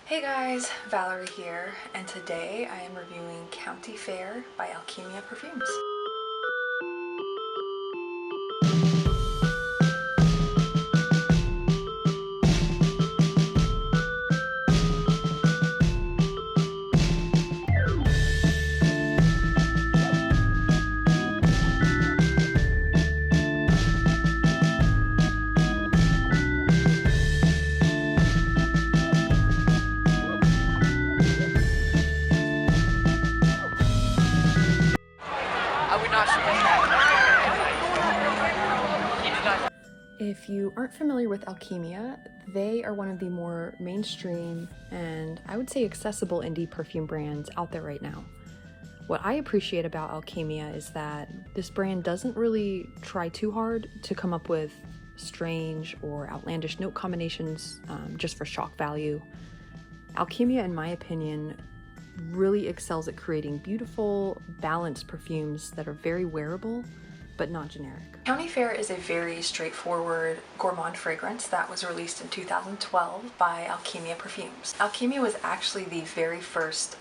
Hey guys, Valerie here, and today I am reviewing County Fair by Alkemia Perfumes. If you aren't familiar with Alkemia, they are one of the more mainstream and I would say accessible indie perfume brands out there right now. What I appreciate about Alkemia is that this brand doesn't really try too hard to come up with strange or outlandish note combinations just for shock value. Alkemia, in my opinion, really excels at creating beautiful, balanced perfumes that are very wearable, but not generic. County Fair is a very straightforward gourmand fragrance that was released in 2012 by Alkemia Perfumes. Alkemia was actually the very first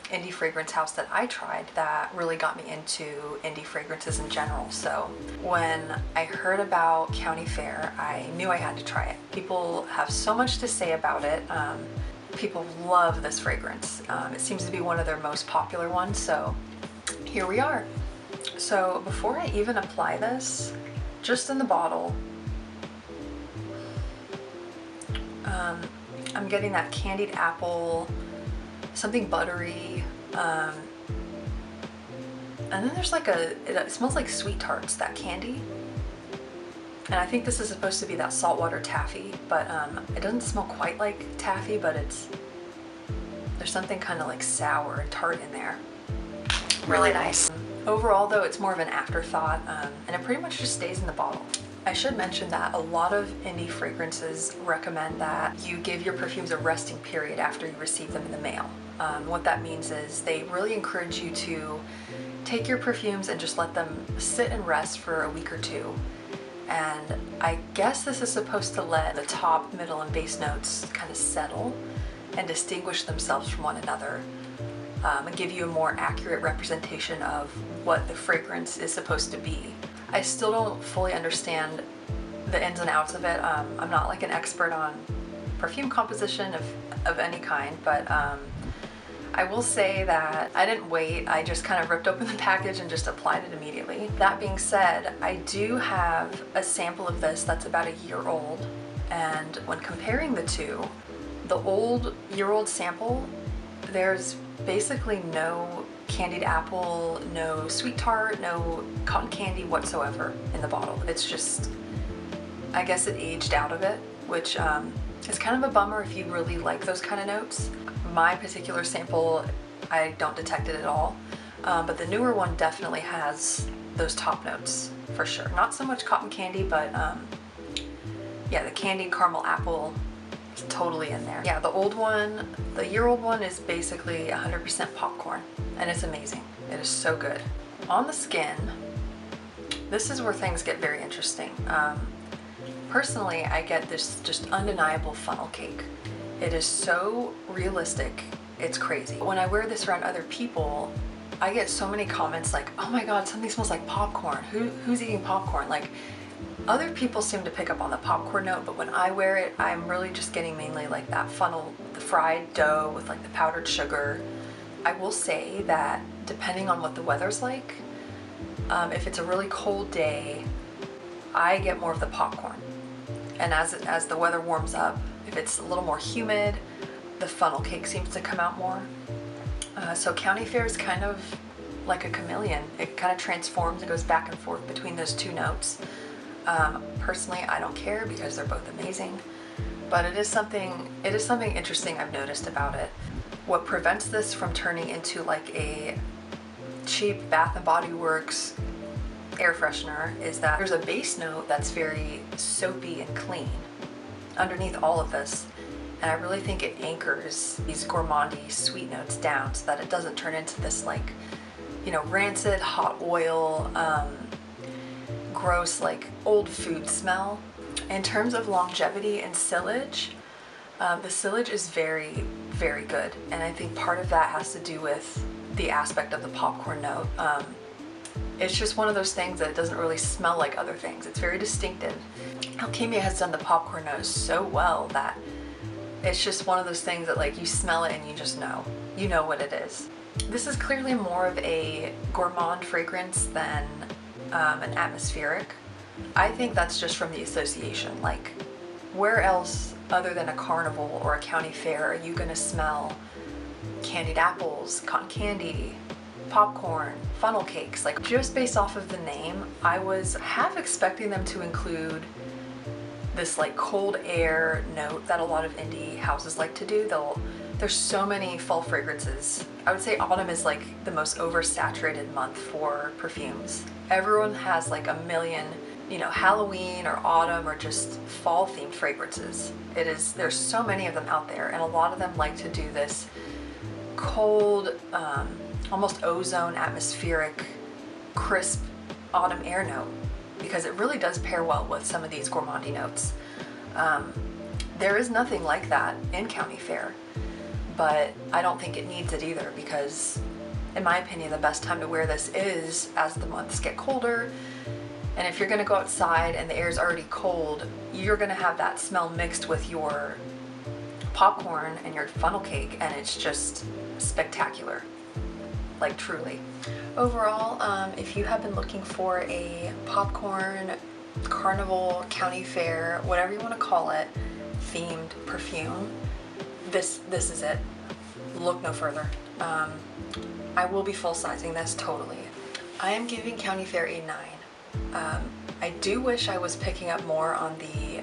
indie fragrance house that I tried that really got me into indie fragrances in general. So when I heard about County Fair, I knew I had to try it. People have so much to say about it. People love this fragrance. It seems to be one of their most popular ones, so here we are. So before I even apply this, just in the bottle, I'm getting that candied apple, something buttery, and then there's like it smells like sweet tarts, that candy. And I think this is supposed to be that saltwater taffy, but it doesn't smell quite like taffy, but there's something kind of like sour and tart in there. Really nice. Overall though, it's more of an afterthought, and it pretty much just stays in the bottle. I should mention that a lot of indie fragrances recommend that you give your perfumes a resting period after you receive them in the mail. What that means is they really encourage you to take your perfumes and just let them sit and rest for a week or two. And I guess this is supposed to let the top, middle, and base notes kind of settle and distinguish themselves from one another. And give you a more accurate representation of what the fragrance is supposed to be. I still don't fully understand the ins and outs of it. I'm not like an expert on perfume composition of any kind, but I will say that I didn't wait. I just kind of ripped open the package and just applied it immediately. That being said, I do have a sample of this that's about a year old, and when comparing the two, the year-old sample, there's basically no candied apple, no sweet tart, no cotton candy whatsoever in the bottle. It's just, I guess it aged out of it, which is kind of a bummer if you really like those kind of notes. My particular sample, I don't detect it at all, but the newer one definitely has those top notes for sure. Not so much cotton candy, but yeah, the candied caramel apple is totally in there. Yeah, the old one, the year-old one is basically 100% popcorn, and it's amazing. It is so good. On the skin, this is where things get very interesting. Personally, I get this just undeniable funnel cake. It is so realistic, it's crazy. When I wear this around other people, I get so many comments like, oh my god, something smells like popcorn. Who's eating popcorn? Like, other people seem to pick up on the popcorn note, but when I wear it, I'm really just getting mainly like that funnel, the fried dough with like the powdered sugar. I will say that depending on what the weather's like, if it's a really cold day, I get more of the popcorn. And as the weather warms up, if it's a little more humid, the funnel cake seems to come out more. So County Fair is kind of like a chameleon. It kind of transforms and goes back and forth between those two notes. Personally, I don't care because they're both amazing, but it is something interesting I've noticed about it. What prevents this from turning into like a cheap Bath & Body Works air freshener is that there's a base note that's very soapy and clean underneath all of this, and I really think it anchors these gourmandy sweet notes down so that it doesn't turn into this like, you know, rancid hot oil, gross like old food smell. In terms of longevity and sillage, The silage is very, very good, and I think part of that has to do with the aspect of the popcorn note. It's just one of those things that it doesn't really smell like other things. It's very distinctive. Alkemia has done the popcorn note so well that it's just one of those things that like you smell it and you just know. You know what it is. This is clearly more of a gourmand fragrance than an atmospheric. I think that's just from the association. Like, where else other than a carnival or a county fair are you gonna smell candied apples, cotton candy, popcorn, funnel cakes? Like, just based off of the name, I was half expecting them to include this like cold air note that a lot of indie houses like to do. There's so many fall fragrances. I would say autumn is like the most oversaturated month for perfumes. Everyone has like a million, you know, Halloween or autumn or just fall themed fragrances. There's so many of them out there, and a lot of them like to do this cold, almost ozone atmospheric, crisp autumn air note, because it really does pair well with some of these gourmandy notes. There is nothing like that in county fair, but I don't think it needs it either, because in my opinion the best time to wear this is as the months get colder. And if you're gonna go outside and the air is already cold, you're gonna have that smell mixed with your popcorn and your funnel cake, and it's just spectacular, like truly. Overall, if you have been looking for a popcorn, carnival, county fair, whatever you want to call it, themed perfume, this is it. Look no further. I will be full-sizing this totally. I am giving county fair a 9. I do wish I was picking up more on the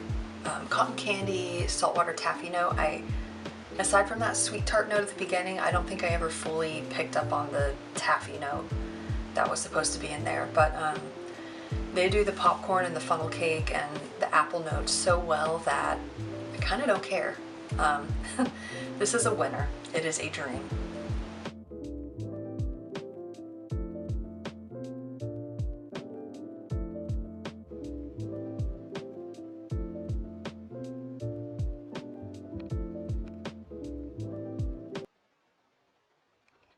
cotton candy, saltwater taffy note. Aside from that sweet tart note at the beginning, I don't think I ever fully picked up on the taffy note that was supposed to be in there. But they do the popcorn and the funnel cake and the apple notes so well that I kind of don't care. This is a winner. It is a dream.